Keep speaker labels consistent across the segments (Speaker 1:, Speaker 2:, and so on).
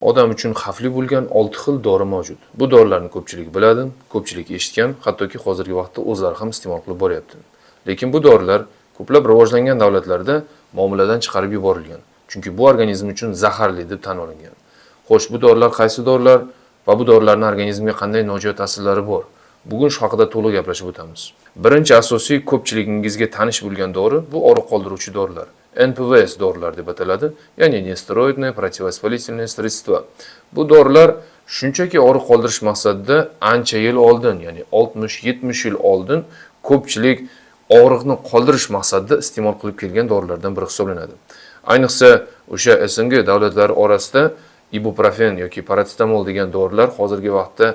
Speaker 1: Odam uchun xavfli bo'lgan 6 xil dori mavjud. Bu dorilarni ko'pchilik biladi, ko'pchilik eshitgan, hattoki hozirgi vaqtda o'zlari ham iste'mol qilib boryapti. Lekin bu dorilar ko'plab rivojlangan davlatlarda muomaladan chiqarib yuborilgan. Chunki bu organizm uchun zaharli deb tan olingan. Xo'sh, bu dorilar qaysi dorilar va bu dorilarning organizmga qanday nojo'ya ta'sirlari bor? Bugun shu haqida to'liq gaplashib o'tamiz. Birinchi asosiy ko'pchiligingizga tanish bo'lgan dori bu og'riq qoldiruvchi dorilar. NPVS dorilar deb ataladi, ya'ni nesteroidные противовоспалительные средства. Bu dorilar shunchaki og'riq qoldirish maqsadida ancha yil oldin, ya'ni 60-70 yil oldin ko'pchilik og'riqni qoldirish maqsadida iste'mol qilib kelgan dorilardan biri hisoblanadi. Ayniqsa o'sha SNG davlatlari orasida ibuprofen yoki paracetamol degan dorilar hozirgi vaqtda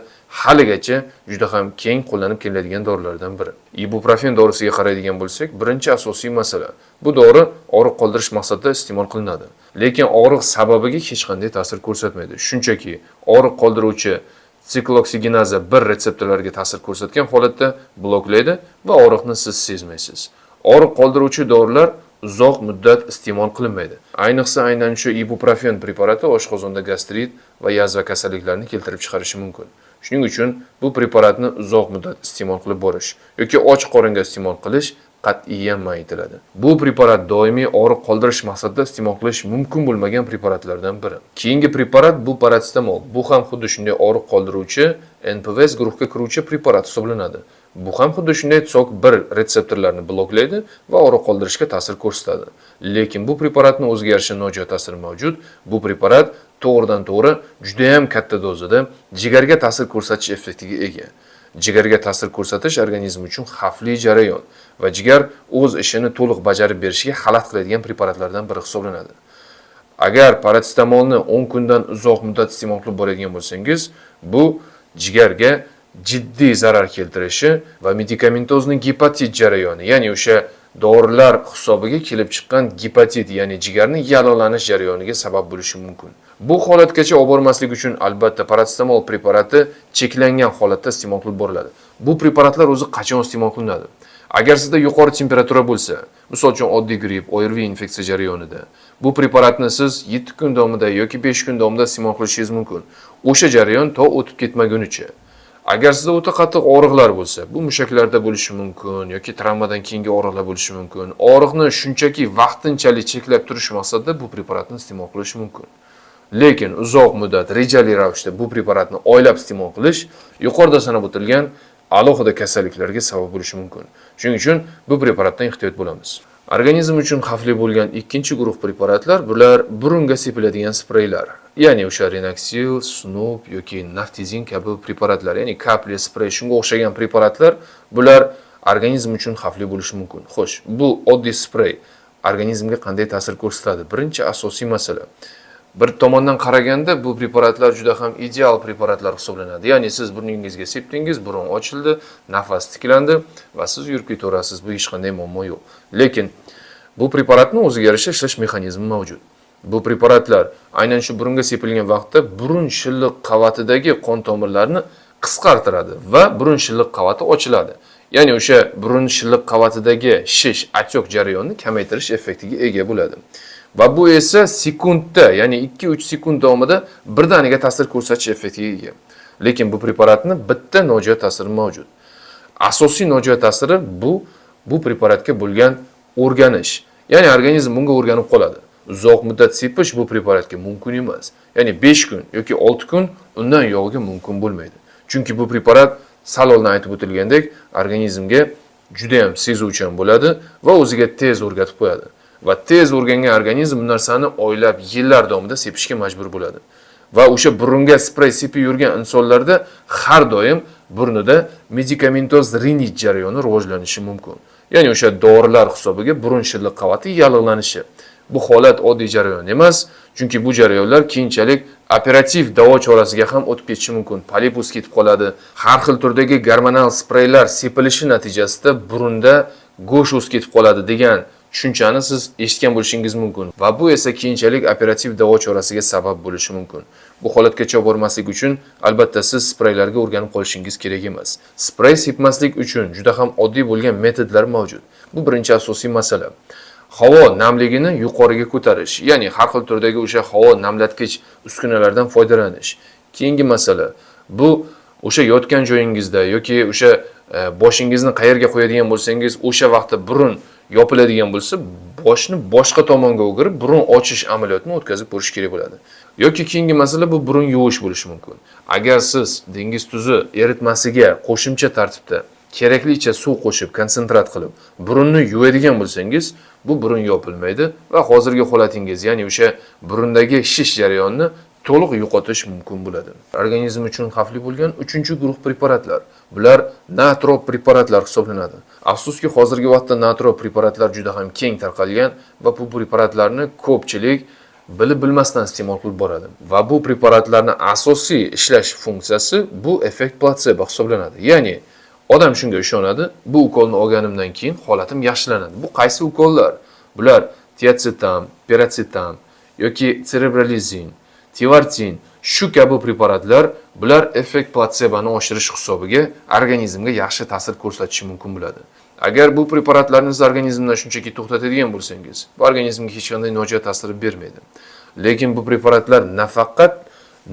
Speaker 1: haligacha juda ham keng qo'llanib keladigan dorilardan biri. Ibuprofen dorisiga qaraydigan bo'lsak, birinchi asosiy masala bu dori og'riq qoldirish maqsadida iste'mol qilinadi. Lekin og'riq sababiga hech qanday ta'sir ko'rsatmaydi. Shunchaki og'riq qoldiruvchi sikloksigenaza 1 retseptorlarga ta'sir ko'rsatgan holatda bloklaydi va og'riqni siz sezmaysiz. Og'riq qoldiruvchi dorilar uzoq muddat iste'mol qilinmaydi. Ayniqsa aynan shu ibuprofen preparati oshqozonda gastrit va yazva kasalliklarini keltirib chiqarishi mumkin. Shuning uchun bu preparatni uzoq muddat iste'mol qilib borish yoki och qoringa iste'mol qilish qat'iyan man etiladi. Bu preparat doimiy og'riq qoldirish maqsadida iste'mol qilish mumkin bo'lmagan preparatlardan biri. Keyingi preparat bu paracetamol. Bu ham xuddi shunday og'riq qoldiruvchi NPVS guruhiga kiruvchi preparat hisoblanadi. Bu ham xuddi shunday SOC 1 retseptorlarni bloklaydi va og'riq qoldirishga ta'sir ko'rsatadi. Lekin bu preparatning o'ziga yarasha nojo'ya ta'siri mavjud. Bu preparat to'g'ridan-to'g'ri juda ham katta dozada jigarga ta'sir ko'rsatish effektiga ega. Jigarga ta'sir ko'rsatish organizm uchun xavfli jarayon va jigar o'z ishini to'liq bajarib berishiga xalaqit qiladigan preparatlardan biri hisoblanadi. Agar paracetamolni 10 kundan uzoq muddat iste'mol qilib boradigan bo'lsangiz, bu jigarga jiddiy zarar keltirishi va medikamentozning gepatit jarayoni, ya'ni o'sha dorilar hisobiga kelib chiqqan gepatit, ya'ni jigarning yallig'lanish jarayoniga sabab bo'lishi mumkin. Bu holatgacha olib bormaslik uchun albatta paracetamol preparati cheklangan holatda iste'mol qilib boriladi. Bu preparatlar o'zi qachon iste'mol qilinadi? Agar sizda yuqori temperatura bo'lsa, misol uchun oddiy gripp, ORV infeksiya jarayonida, bu preparatni siz 7 kun davomida yoki 5 kun davomida iste'mol qilishingiz mumkin. O'sha jarayon to o'tib ketmagunicha. Agar sizda o'ta qattiq og'riqlar bo'lsa, bu mushaklarda bo'lishi mumkin yoki travmadan keyingi og'riqlar bo'lishi mumkin. Og'riqni shunchaki vaqtinchalik cheklab turish maqsadida bu preparatni iste'mol qilish mumkin. Lekin uzoq muddat rejali ravishda bu preparatni oylab iste'mol qilish yuqorida sanab o'tilgan alohida kasalliklarga sabab bo'lishi mumkin. Shuning uchun bu preparatdan ehtiyot bo'lamiz. Organizm uchun xavfli bo'lgan ikkinchi guruh preparatlar bular burunga sepiladigan spreylar. Ya'ni o'sha Renaxil, Snoop yoki Naftizin kabi preparatlar, ya'ni kapli, sprey shunga o'xshagan preparatlar, bular organizm uchun xavfli bo'lishi mumkin. Xo'sh, bu oddiy sprey organizmga qanday ta'sir ko'rsatadi? Birinchi asosiy masala. Bir tomondan qaraganda bu preparatlar juda ham ideal preparatlar hisoblanadi. Ya'ni siz burningizga sepdingiz, burun ochildi, nafas tiklandi va siz yurib ketaverasiz. Bu hech qanday muammo yo'q. Lekin bu preparatning o'ziga yarasha ishlash mexanizmi mavjud. Bu preparatlar aynan shu burunga sepilgan vaqtda burun shilliq qavatidagi qon tomirlarini qisqartiradi va burun shilliq qavati ochiladi. Ya'ni o'sha burun shilliq qavatidagi shish, atyoq jarayonini kamaytirish effektiga ega bo'ladi. Va bu esa sekundda, ya'ni 2-3 sekund davomida birdaniga ta'sir ko'rsatish effektiga ega. Lekin bu preparatni bitta nojo'ya ta'siri mavjud. Asosiy nojo'ya ta'siri bu preparatga bo'lgan o'rganish. Ya'ni organizm bunga o'rganib qoladi. Uzoq muddat sepish bu preparatga mumkin emas. Ya'ni 5 kun yoki 6 kun undan yog'iga mumkin bo'lmaydi. Chunki bu preparat saloldan aytib o'tilgandek organizmga juda ham sezuvchan bo'ladi va o'ziga tez o'rgatib qo'yadi. Va tez o'rgangan organizm bu narsani oylab, yillar davomida sepishga majbur bo'ladi. Va o'sha burunga sprey sepib yurgan insonlarda har doim burnida medikamentoz rinit jarayoni rivojlanishi mumkin. Ya'ni o'sha dorilar hisobiga burun shilliq qavati yallig'lanishi. Bu holat oddiy jarayon emas, chunki bu jarayonlar keyinchalik operativ davo chorasiga ham o'tib ketishi mumkin. Polipus ketib qoladi. Har xil turdagi gormonal spreylar sepilishi natijasida burunda go'sht o'sib ketib qoladi degan tushunchani siz eshitgan bo'lishingiz mumkin va bu esa keyinchalik operativ davo chorasiga sabab bo'lishi mumkin. Bu holatgacha bormaslik uchun albatta siz spreylarga o'rganib qolishingiz kerak emas. Sprey sepmaslik uchun juda ham oddiy bo'lgan metodlar mavjud. Bu birinchi asosiy masala. havo namligini yuqoriga ko'tarish, ya'ni har xil turdagi o'sha havo namlatgich uskunalardan foydalanish. Keyingi masala, bu o'sha yotgan joyingizda yoki o'sha boshingizni qayerga qo'yadigan bo'lsangiz, o'sha vaqtda burun yopiladigan bo'lsa, boshni boshqa tomonga o'girib, burun ochish amaliyotini o'tkazib ko'rish kerak bo'ladi. Yoki keyingi masala bu burun yuvish bo'lishi mumkin. Agar siz dengiz tuzi eritmasiga qo'shimcha tartibda keraklicha suv qo'shib, konsentrat qilib, burunni yuvadigan bo'lsangiz, bu burun yopilmaydi va hozirgi holatingiz, ya'ni o'sha burundagi shish jarayonni to'liq yo'qotish mumkin bo'ladi. Organizm uchun xavfli bo'lgan 3-guruh preparatlar. Bular natro preparatlar hisoblanadi. Afsuski, hozirgi vaqtda natro preparatlar juda ham keng tarqalgan va bu preparatlarni ko'pchilik bilib bilmasdan iste'mol qilib boradi. Va bu preparatlarning asosiy ishlash funksiyasi bu effekt platsebo hisoblanadi. Ya'ni odam shunga ishonadi, bu ukolni olganimdan keyin holatim yaxshilanadi. Bu qaysi ukollar? Bular tiacetam, piracetam yoki cerebralizin, tivartin, shu kabi preparatlar, bular effekt platseboni oshirish hisobiga organizmga yaxshi ta'sir ko'rsatishi mumkin bo'ladi. Agar bu preparatlarni siz organizmdan shunchaki to'xtatadigan bo'lsangiz, bu organizmga hech qanday nojo'ya ta'sir bermaydi. Lekin bu preparatlar nafaqat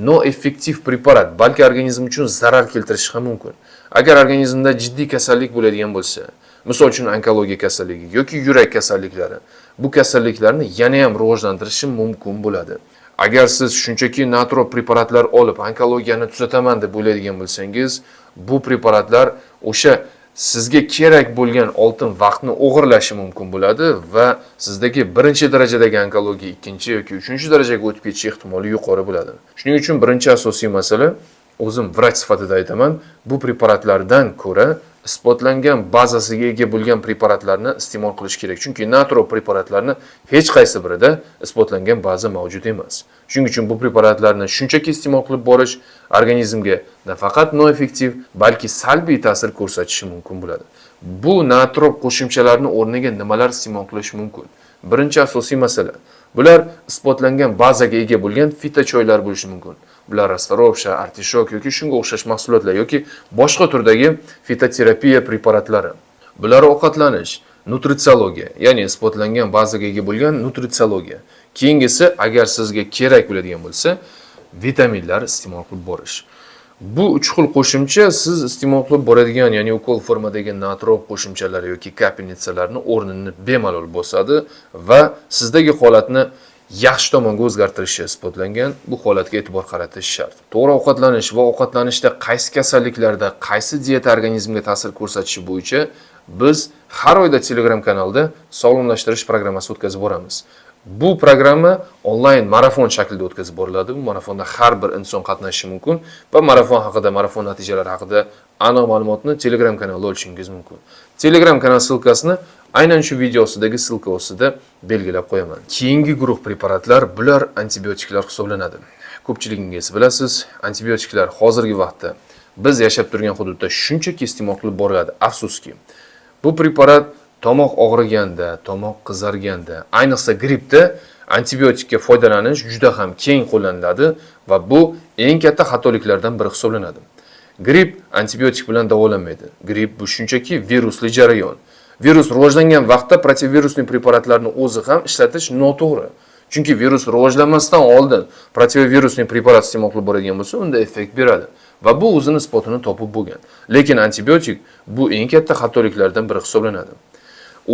Speaker 1: noeffektiv preparat, balki organizm uchun zarar keltirishi ham mumkin. Agar organizmda jiddiy kasallik bo'ladigan bo'lsa, misol uchun onkologiya kasalligi yoki yurak kasalliklari, bu kasalliklarni yana ham rivojlantirishi mumkin bo'ladi. Agar siz shunchaki natro preparatlar olib onkologiyani tuzataman deb o'ylaydigan bo'lsangiz, bu preparatlar o'sha sizga kerak bo'lgan oltin vaqtni o'g'irlashi mumkin bo'ladi va sizdagi birinchi darajadagi onkologiya ikkinchi yoki uchinchi darajaga o'tib ketish ehtimoli yuqori bo'ladi. Shuning uchun birinchi asosiy masala, o'zim vrach sifatida aytaman, bu preparatlardan ko'ra isbotlangan bazasiga ega bo'lgan preparatlarni iste'mol qilish kerak. Chunki natro preparatlarni hech qaysi birida isbotlangan baza mavjud emas. Shuning uchun bu preparatlarni shunchaki iste'mol qilib borish organizmga nafaqat noeffektiv, balki salbiy ta'sir ko'rsatishi mumkin bo'ladi. Bu natro qo'shimchalarini o'rniga nimalar iste'mol qilish mumkin? Birinchi asosiy masala, bular isbotlangan bazaga ega bo'lgan fitochoylar bo'lishi mumkin. Bular rastarovsha, artishok yoki shunga o'xshash mahsulotlar yoki boshqa turdagi fitoterapiya preparatlari. Bular ovqatlanish, nutritsiyologiya, ya'ni isbotlangan bazaga ega bo'lgan nutritsiyologiya. Keyingisi, agar sizga kerak bo'ladigan bo'lsa, vitaminlar iste'mol qilib borish. Bu 3 xil qo'shimcha siz iste'mol qilib boradigan, ya'ni ukol formadagi natro qo'shimchalari yoki kapelnitsalarni o'rnini bemalol bosadi va sizdagi holatni yaxshi tomonga o'zgartirishi isbotlangan. Bu holatga e'tibor qaratish shart. To'g'ri ovqatlanish va ovqatlanishda qaysi kasalliklarda qaysi dieta organizmga ta'sir ko'rsatishi bo'yicha biz har oyda Telegram kanalda sog'lomlashtirish programmasi o'tkazib boramiz. Bu programma onlayn marafon shaklida o'tkazib boriladi. Bu marafonda har bir inson qatnashishi mumkin va marafon haqida, marafon natijalari haqida aniq ma'lumotni Telegram kanalida olishingiz mumkin. Telegram kanal silkasini aynan shu video ostidagi silka ostida belgilab qo'yaman. Keyingi guruh preparatlar, bular antibiotiklar hisoblanadi. Ko'pchiligingiz bilasiz, antibiotiklar hozirgi vaqtda biz yashab turgan hududda shunchaki iste'mol qilib boriladi. Afsuski, bu preparat tomoq og'riganda, tomoq qizarganda, ayniqsa grippda antibiotikka foydalanish juda ham keng qo'llaniladi va bu eng katta xatoliklardan biri hisoblanadi. Gripp antibiotik bilan davolanmaydi. Gripp bu shunchaki virusli jarayon. Virus rivojlangan vaqtda protivirusli preparatlarni o'zi ham ishlatish noto'g'ri. Chunki virus rivojlanmasdan oldin protivirusli preparat iste'mol qilib boradigan bo'lsa, unda effekt beradi va bu o'zini isbotini topib bo'lgan. Lekin antibiotik bu eng katta xatoliklardan biri hisoblanadi.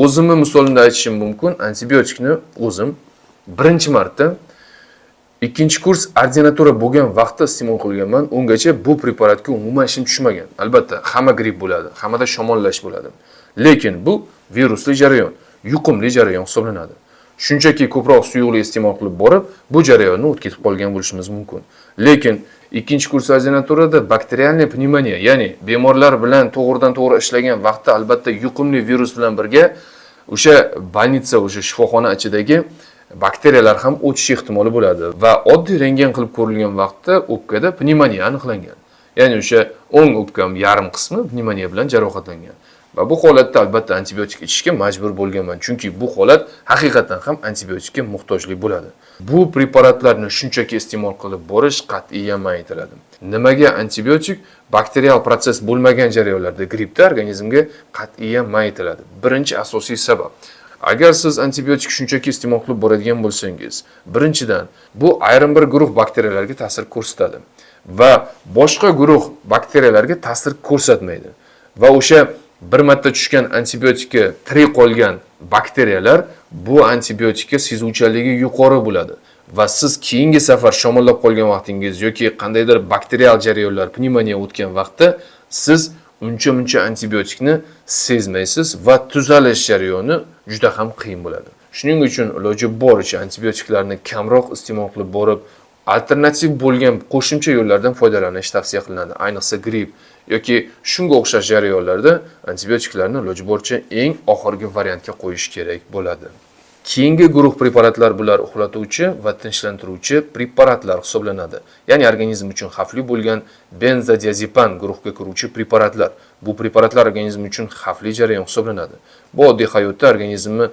Speaker 1: O'zimni misolimda aytishim mumkin, antibiotikni o'zim birinchi marta 2-kurs ordinatura bo'lgan vaqtda iste'mol qilganman. Ungacha bu preparatga umuman ishim tushmagan. Albatta, hamma gripp bo'ladi, hammada shamollash bo'ladi. Lekin bu virusli jarayon, yuqumli jarayon hisoblanadi. Shunchaki ko'proq suyuqlik iste'mol qilib borib, bu jarayonni o'tkazib qolgan bo'lishimiz mumkin. Lekin 2-kurs ordinaturada bakterialniy pnevmoniya, ya'ni bemorlar bilan to'g'ridan-to'g'ri ishlagan vaqtda albatta yuqumli virus bilan birga o'sha bolnitsa, o'sha shifoxona ichidagi bakteriyalar ham o'tish ehtimoli bo'ladi va oddiy rentgen qilib ko'rilgan vaqtda o'pkada pnevmoniya aniqlangan. Ya'ni o'sha o'ng o'pkam yarim qismi pnevmoniya bilan jarohatlangan. Va bu holatda albatta antibiotik ichishga majbur bo'lganman, chunki bu holat haqiqatan ham antibiotikka muhtojlik bo'ladi. Bu preparatlarni shunchaki iste'mol qilib borish qat'iyan man etiladi. Nimaga antibiotik bakterial proses bo'lmagan jarayonlarda grippda organizmga qat'iyan man etiladi? Birinchi asosiy sabab. Agar siz antibiotik shunchaki iste'mol qilib boradigan bo'lsangiz, birinchidan bu ayrim bir guruh bakteriyalarga ta'sir ko'rsatadi va boshqa guruh bakteriyalarga ta'sir ko'rsatmaydi. Va o'sha bir marta tushgan antibiotikka tirik qolgan bakteriyalar bu antibiotikka sezuvchanligi yuqori bo'ladi va siz keyingi safar shamollab qolgan vaqtingiz yoki qandaydir bakterial jarayonlar, pnevmoniya o'tgan vaqtda siz uncha antibiotikni sezmaysiz va tuzalish jarayoni juda ham qiyin bo'ladi. Shuning uchun iloji boricha antibiotiklarni kamroq iste'mol qilib borib, alternativ bo'lgan qo'shimcha yo'llardan foydalanish tavsiya qilinadi. Ayniqsa gripp yoki shunga o'xshash jarayonlarda antibiotiklarni iloji boricha eng oxirgi variantga qo'yish kerak bo'ladi. Keyingi guruh preparatlar bular uxlatuvchi va tinchlantiruvchi preparatlar hisoblanadi. Ya'ni organizm uchun xavfli bo'lgan benzodiazepam guruhga kiruvchi preparatlar. Bu preparatlar organizm uchun xavfli jarayon hisoblanadi. Bu oddiy hayotda organizmni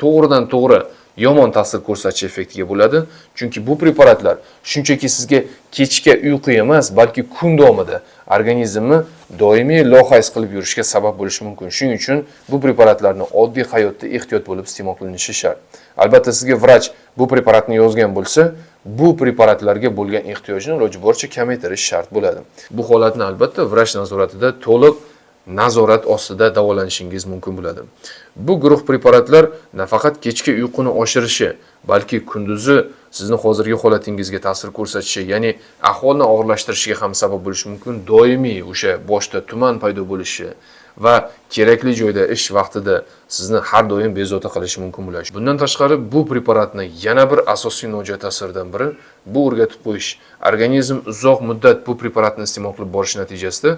Speaker 1: to'g'ridan to'g'ri yomon ta'sir ko'rsatish effektiga bo'ladi. Chunki bu preparatlar shunchaki sizga kechga uyqu emas, balki kun davomida organizmni doimiy lohayz qilib yurishga sabab bo'lishi mumkin. Shuning uchun bu preparatlarni oddiy hayotda ehtiyot bo'lib iste'mol qilinishi shart. Albatta sizga vrach bu preparatni yozgan bo'lsa, bu preparatlarga bo'lgan ehtiyojni iloji boricha kamaytirish shart bo'ladi. Bu holatni albatta vrach nazoratida to'liq nazorat ostida davolanishingiz mumkin bo'ladi. Bu guruh preparatlar nafaqat kechki uyquni oshirishi, balki kunduzi sizni hozirgi holatingizga ta'sir ko'rsatishi, ya'ni ahvolni og'irlashtirishiga ham sabab bo'lishi mumkin. Doimiy o'sha boshda tuman paydo bo'lishi va kerakli joyda ish vaqtida sizni har doim bezovta qilishi mumkin bo'ladi. Bundan tashqari bu preparatni yana bir asosiy nojo'ya ta'sirdan biri bu o'rgatib qo'yish. Organizm uzoq muddat bu preparatni iste'mol qilib borish natijasida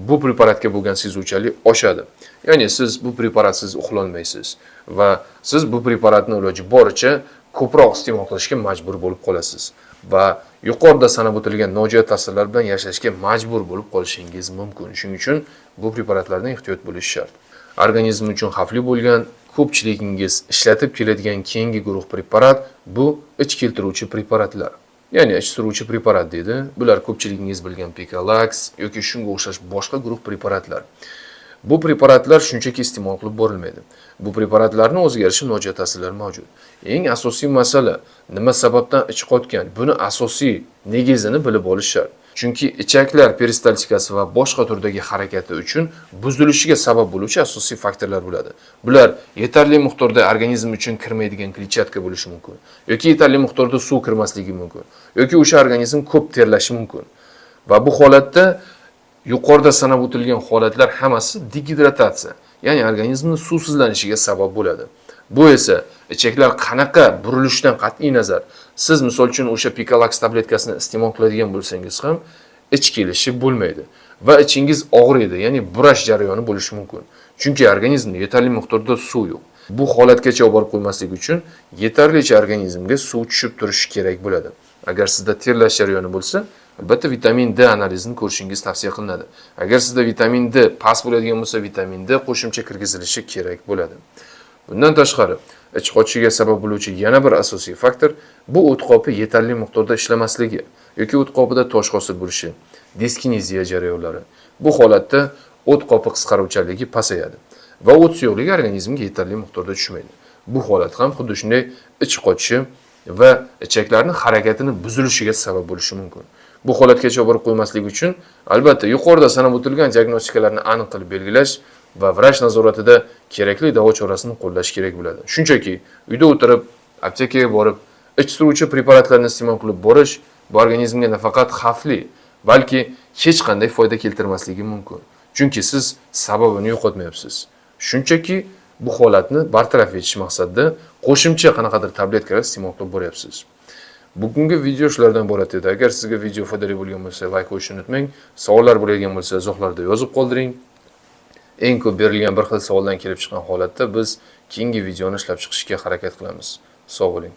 Speaker 1: bu preparatga bo'lgan sezuvchanlik oshadi. Ya'ni siz bu preparatsiz uxlolmaysiz va siz bu preparatni iloji boricha ko'proq iste'mol qilishga majbur bo'lib qolasiz va yuqorida sanab o'tilgan nojo'ya ta'sirlar bilan yashashga majbur bo'lib qolishingiz mumkin. Shuning uchun bu preparatlardan ehtiyot bo'lish shart. Organizm uchun xavfli bo'lgan ko'pchiligingiz ishlatib keladigan keyingi guruh preparat bu ich keltiruvchi preparatlar. Ya'ni ich suruvchi preparat deydi. Bular ko'pchiligingiz bilgan Picalax yoki shunga o'xshash boshqa guruh preparatlar. Bu preparatlar shunchaki iste'mol qilib borilmaydi. Bu preparatlarning o'ziga yarasha nojo'ya ta'sirlari mavjud. Eng asosiy masala nima sababdan ich qotgan? Buni asosiy negizini bilib olish shart. Chunki ichaklar peristaltikasi va boshqa turdagi harakati uchun buzilishiga sabab bo'luvchi asosiy faktorlar bo'ladi. Bular yetarli miqdorda organizm uchun kirmaydigan kletchatka bo'lishi mumkin, yoki yetarli miqdorda suv kirmasligi mumkin, yoki o'sha organizm ko'p terlashi mumkin. Va bu holatda yuqorida sanab o'tilgan holatlar hammasi dehidratatsiya, ya'ni organizmning suvsizlanishiga sabab bo'ladi. Bu esa ichaklar qanaqa burilishidan qat'iy nazar, siz misol uchun o'sha Picalax tabletkasini iste'mol qiladigan bo'lsangiz ham ich kelishi bo'lmaydi va ichingiz og'riydi, ya'ni burash jarayoni bo'lishi mumkin. Chunki organizmda yetarli miqdorda suv yo'q. Bu holatgacha olib borib qo'ymaslik uchun yetarlicha organizmga suv tushib turishi kerak bo'ladi. Agar sizda terlash jarayoni bo'lsa, albatta vitamin D analizini ko'rishingiz tavsiya qilinadi. Agar sizda vitamin D past bo'ladigan bo'lsa, vitamin D qo'shimcha kirgizilishi kerak bo'ladi. Bundan tashqari, ich qotishiga sabab bo'luvchi yana bir asosiy faktor bu o't qopi yetarli miqdorda ishlamasligi yoki o't qopida tosh hosil bo'lishi, diskineziya jarayonlari. Bu holatda o't qopi qisqaruvchanligi pasayadi va o't suyuqligi organizmga yetarli miqdorda tushmaydi. Bu holat ham xuddi shunday ich qotishi va ichaklarning harakatini buzilishiga sabab bo'lishi mumkin. Bu holatgacha borib qo'ymaslik uchun albatta yuqorida sanab o'tilgan diagnostikalarni aniq qilib belgilash va vrach nazoratida kerakli davo chorasini qo'llash kerak bo'ladi. Shunchaki uyda o'tirib, aptekaga borib, ich suruvchi preparatlarni iste'mol qilib borish bu organizmga nafaqat xavfli, balki hech qanday foyda keltirmasligi mumkin. Chunki siz sababini yo'qotmayapsiz. Shunchaki bu holatni bartaraf etish maqsadida qo'shimcha qanaqadir tabletkalar iste'mol qilib boryapsiz. Bugungi video shulardan iborat edi. Agar sizga video foydali bo'lgan bo'lsa, like qo'yishni unutmang. Savollar bo'ladigan bo'lsa, izohlarda yozib qoldiring. Eng ko'p berilgan bir xil savoldan kelib chiqqan holatda biz keyingi videoni ishlab chiqishga harakat qilamiz. Sog' bo'ling.